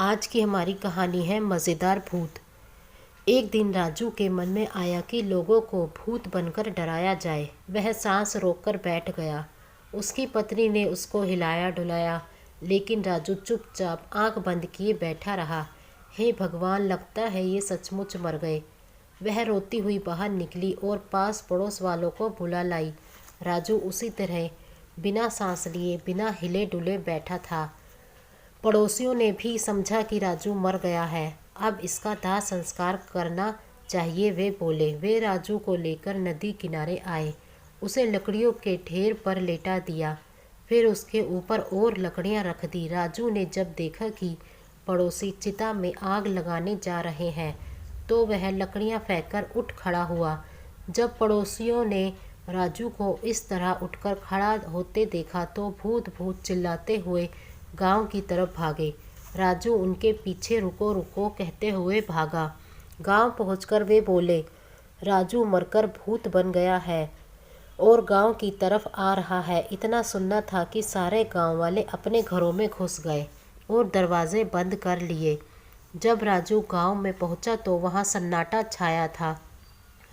आज की हमारी कहानी है मज़ेदार भूत। एक दिन राजू के मन में आया कि लोगों को भूत बनकर डराया जाए। वह सांस रोककर बैठ गया। उसकी पत्नी ने उसको हिलाया डुलाया, लेकिन राजू चुपचाप आंख बंद किए बैठा रहा। हे भगवान, लगता है ये सचमुच मर गए। वह रोती हुई बाहर निकली और पास पड़ोस वालों को बुला लाई। राजू उसी तरह बिना सांस लिए, बिना हिले डुले बैठा था। पड़ोसियों ने भी समझा कि राजू मर गया है, अब इसका दाह संस्कार करना चाहिए। वे बोले। वे राजू को लेकर नदी किनारे आए। उसे लकड़ियों के ढेर पर लेटा दिया, फिर उसके ऊपर और लकड़ियां रख दी। राजू ने जब देखा कि पड़ोसी चिता में आग लगाने जा रहे हैं, तो वह लकड़ियां फेंककर उठ खड़ा हुआ। जब पड़ोसियों ने राजू को इस तरह उठकर खड़ा होते देखा, तो भूत भूत चिल्लाते हुए गांव की तरफ भागे। राजू उनके पीछे रुको रुको कहते हुए भागा। गांव पहुंचकर वे बोले, राजू मरकर भूत बन गया है और गांव की तरफ आ रहा है। इतना सुनना था कि सारे गांव वाले अपने घरों में घुस गए और दरवाजे बंद कर लिए। जब राजू गांव में पहुंचा तो वहां सन्नाटा छाया था।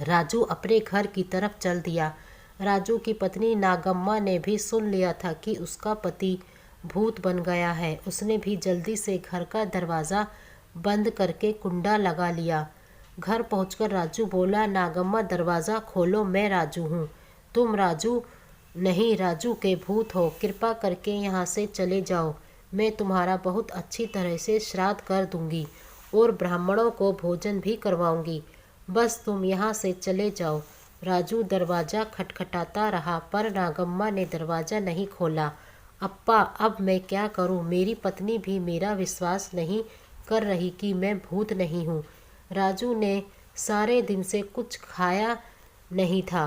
राजू अपने घर की तरफ चल दिया। राजू की पत्नी नागम्मा ने भी सुन लिया था कि उसका पति भूत बन गया है। उसने भी जल्दी से घर का दरवाज़ा बंद करके कुंडा लगा लिया। घर पहुंचकर राजू बोला, नागम्मा दरवाज़ा खोलो, मैं राजू हूँ। तुम राजू नहीं, राजू के भूत हो। कृपा करके यहाँ से चले जाओ। मैं तुम्हारा बहुत अच्छी तरह से श्राद्ध कर दूंगी और ब्राह्मणों को भोजन भी करवाऊंगी। बस तुम यहाँ से चले जाओ। राजू दरवाज़ा खटखटाता रहा, पर नागम्मा ने दरवाज़ा नहीं खोला। अप्पा, अब मैं क्या करूं? मेरी पत्नी भी मेरा विश्वास नहीं कर रही कि मैं भूत नहीं हूं। राजू ने सारे दिन से कुछ खाया नहीं था।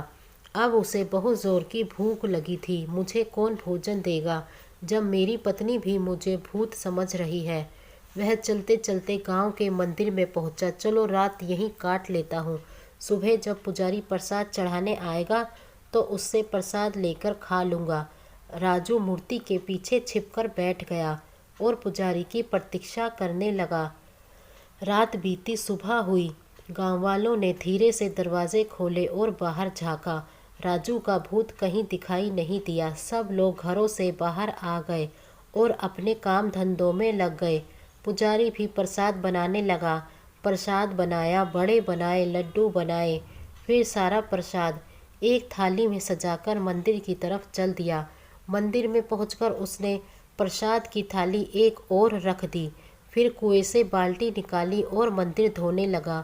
अब उसे बहुत ज़ोर की भूख लगी थी। मुझे कौन भोजन देगा जब मेरी पत्नी भी मुझे भूत समझ रही है? वह चलते चलते गांव के मंदिर में पहुंचा। चलो रात यहीं काट लेता हूँ। सुबह जब पुजारी प्रसाद चढ़ाने आएगा तो उससे प्रसाद लेकर खा लूँगा। राजू मूर्ति के पीछे छिपकर बैठ गया और पुजारी की प्रतीक्षा करने लगा। रात बीती, सुबह हुई। गांव वालों ने धीरे से दरवाजे खोले और बाहर झांका। राजू का भूत कहीं दिखाई नहीं दिया। सब लोग घरों से बाहर आ गए और अपने काम धंधों में लग गए। पुजारी भी प्रसाद बनाने लगा। प्रसाद बनाया, बड़े बनाए, लड्डू बनाए। फिर सारा प्रसाद एक थाली में सजाकर मंदिर की तरफ चल दिया। मंदिर में पहुंचकर उसने प्रसाद की थाली एक और रख दी। फिर कुएं से बाल्टी निकाली और मंदिर धोने लगा।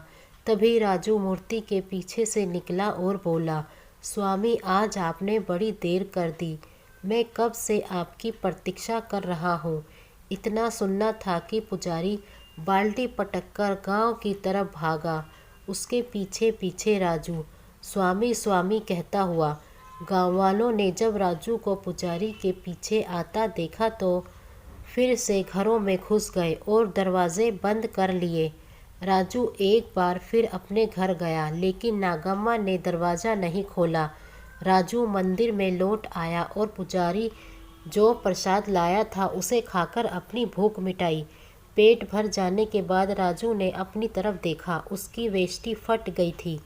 तभी राजू मूर्ति के पीछे से निकला और बोला, स्वामी, आज आपने बड़ी देर कर दी। मैं कब से आपकी प्रतीक्षा कर रहा हूँ। इतना सुनना था कि पुजारी बाल्टी पटककर गांव की तरफ भागा। उसके पीछे पीछे राजू स्वामी स्वामी कहता हुआ। गांव वालों ने जब राजू को पुजारी के पीछे आता देखा तो फिर से घरों में घुस गए और दरवाजे बंद कर लिए। राजू एक बार फिर अपने घर गया, लेकिन नागम्मा ने दरवाज़ा नहीं खोला। राजू मंदिर में लौट आया और पुजारी जो प्रसाद लाया था उसे खाकर अपनी भूख मिटाई। पेट भर जाने के बाद राजू ने अपनी तरफ देखा। उसकी वेष्टी फट गई थी,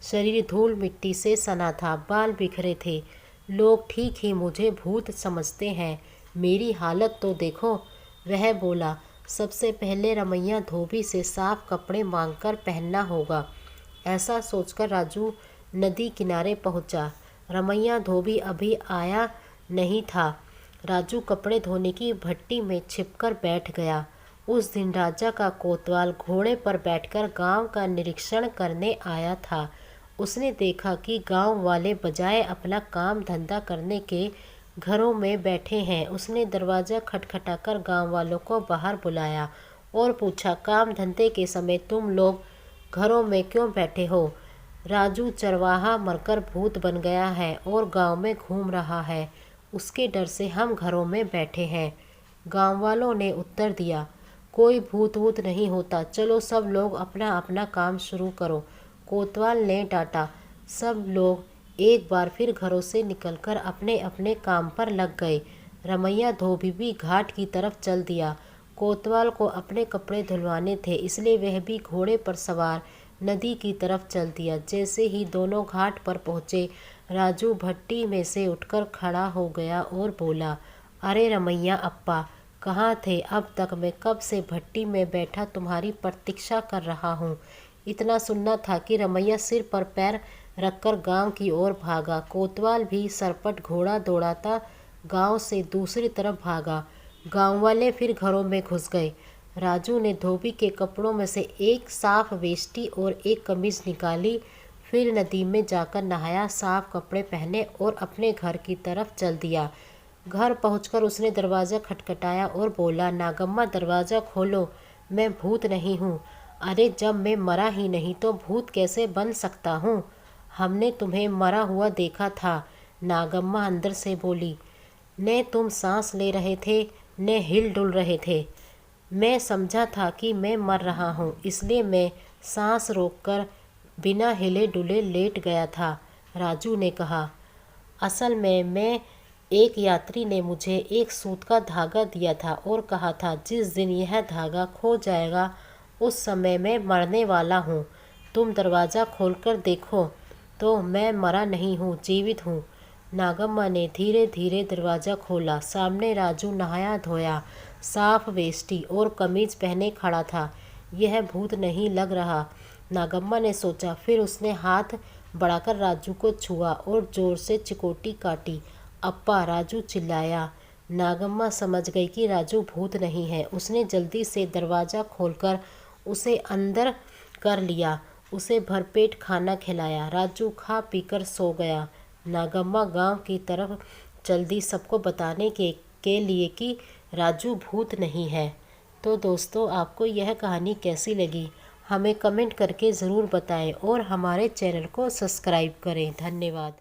शरीर धूल मिट्टी से सना था, बाल बिखरे थे। लोग ठीक ही मुझे भूत समझते हैं, मेरी हालत तो देखो। वह बोला, सबसे पहले रमैया धोबी से साफ कपड़े मांगकर पहनना होगा। ऐसा सोचकर राजू नदी किनारे पहुंचा। रमैया धोबी अभी आया नहीं था। राजू कपड़े धोने की भट्टी में छिपकर बैठ गया। उस दिन राजा का कोतवाल घोड़े पर बैठकर गांव का निरीक्षण करने आया था। उसने देखा कि गांव वाले बजाय अपना काम धंधा करने के घरों में बैठे हैं। उसने दरवाज़ा खटखटाकर गांव वालों को बाहर बुलाया और पूछा, काम धंधे के समय तुम लोग घरों में क्यों बैठे हो? राजू चरवाहा मरकर भूत बन गया है और गांव में घूम रहा है, उसके डर से हम घरों में बैठे हैं। गांव वालों ने उत्तर दिया, कोई भूत वूत नहीं होता, चलो सब लोग अपना अपना काम शुरू करो। कोतवाल ने डांटा। सब लोग एक बार फिर घरों से निकलकर अपने अपने काम पर लग गए। रमैया धोबी भी घाट की तरफ चल दिया। कोतवाल को अपने कपड़े धुलवाने थे, इसलिए वह भी घोड़े पर सवार नदी की तरफ चल दिया। जैसे ही दोनों घाट पर पहुँचे, राजू भट्टी में से उठकर खड़ा हो गया और बोला, अरे रमैया अप्पा, कहाँ थे? अब तक मैं कब से भट्टी में बैठा तुम्हारी प्रतीक्षा कर रहा हूँ। इतना सुनना था कि रमैया सिर पर पैर रखकर गांव की ओर भागा। कोतवाल भी सरपट घोड़ा दौड़ाता गांव से दूसरी तरफ भागा। गांव वाले फिर घरों में घुस गए। राजू ने धोबी के कपड़ों में से एक साफ वेष्टी और एक कमीज निकाली, फिर नदी में जाकर नहाया, साफ कपड़े पहने और अपने घर की तरफ चल दिया। घर पहुंचकर उसने दरवाज़ा खटखटाया और बोला, नागम्मा दरवाज़ा खोलो, मैं भूत नहीं हूँ। अरे जब मैं मरा ही नहीं तो भूत कैसे बन सकता हूँ? हमने तुम्हें मरा हुआ देखा था, नागम्मा अंदर से बोली। न तुम सांस ले रहे थे न हिल डुल रहे थे। मैं समझा था कि मैं मर रहा हूँ, इसलिए मैं सांस रोककर बिना हिले डुले लेट गया था, राजू ने कहा। असल में मैं एक यात्री ने मुझे एक सूत का धागा दिया था और कहा था जिस दिन यह धागा खो जाएगा उस समय मैं मरने वाला हूँ। तुम दरवाज़ा खोलकर देखो तो मैं मरा नहीं हूँ, जीवित हूँ। नागम्मा ने धीरे धीरे दरवाज़ा खोला। सामने राजू नहाया धोया, साफ वेष्टी और कमीज पहने खड़ा था। यह भूत नहीं लग रहा, नागम्मा ने सोचा। फिर उसने हाथ बढ़ाकर राजू को छुआ और जोर से चिकोटी काटी। अप्पा, राजू चिल्लाया। नागम्मा समझ गई कि राजू भूत नहीं है। उसने जल्दी से दरवाज़ा खोलकर उसे अंदर कर लिया, उसे भरपेट खाना खिलाया। राजू खा पीकर सो गया। नागम्मा गांव की तरफ चल दी, सबको बताने के लिए कि राजू भूत नहीं है। तो दोस्तों, आपको यह कहानी कैसी लगी हमें कमेंट करके ज़रूर बताएं और हमारे चैनल को सब्सक्राइब करें। धन्यवाद।